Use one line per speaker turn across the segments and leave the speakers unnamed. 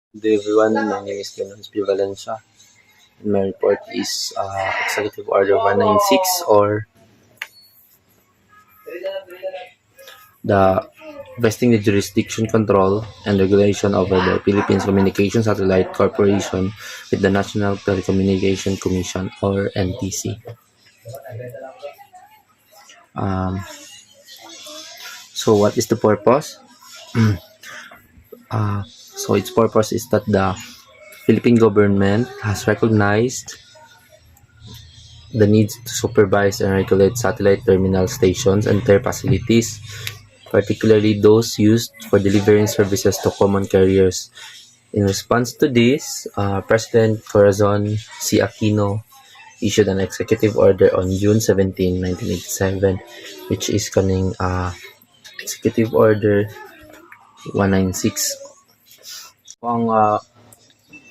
Good day everyone, my name is Leonardo P. Valencia. And my report is Executive Order 196, or the vesting the jurisdiction, control, and regulation over the Philippines Communications Satellite Corporation with the National Telecommunication Commission, or NTC. So what is the purpose? So its purpose is that the Philippine government has recognized the need to supervise and regulate satellite terminal stations and their facilities, particularly those used for delivering services to common carriers. In response to this, President Corazon C. Aquino issued an executive order on June 17, 1987, which is kaning Executive Order 196. Ang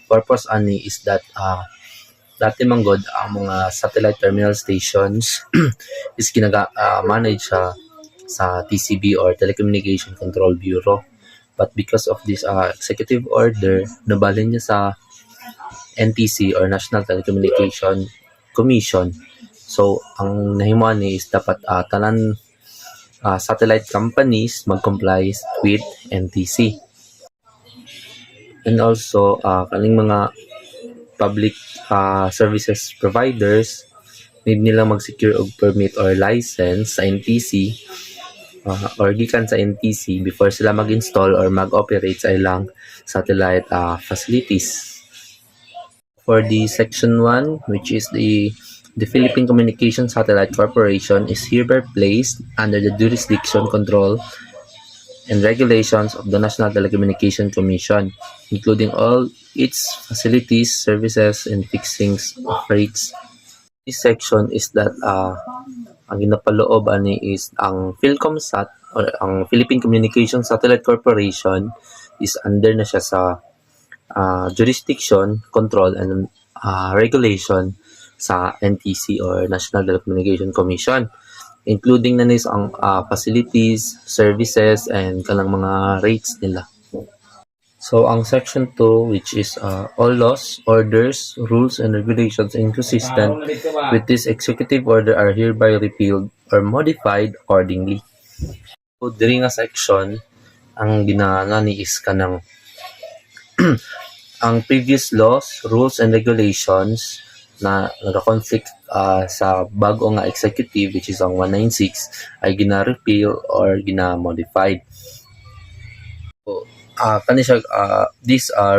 purpose ani is that dati manggod ang mga satellite terminal stations is manage sa TCB, or Telecommunication Control Bureau. But because of this executive order, nabalin niya sa NTC, or National Telecommunication Commission. So ang nahimuan ni is dapat tanan satellite companies mag-comply with NTC. And also kaning mga public services providers need nila mag-secure og permit or license sa NTC or gikan sa NTC before sila mag-install or mag-operate sa ilang satellite facilities. For the section 1, which is the Philippine Communications Satellite Corporation is hereby placed under the jurisdiction, control, and regulations of the National Telecommunication Commission, including all its facilities, services, and fixings of rates. This section is that ang ginapaloob ani is ang PhilComSat, or ang Philippine Communication Satellite Corporation, is under na siya sa jurisdiction, control, and regulation sa NTC, or National Telecommunication Commission, including na nis ang facilities, services, and kanang mga rates nila. So ang section 2, which is all laws, orders, rules, and regulations inconsistent with this executive order are hereby repealed or modified accordingly. So diri nga section, ang ginangani is kanang ang previous laws, rules, and regulations na nag-conflict sa bago nga executive, which is ang 196, ay gina-repeal or gina-modified. So, these are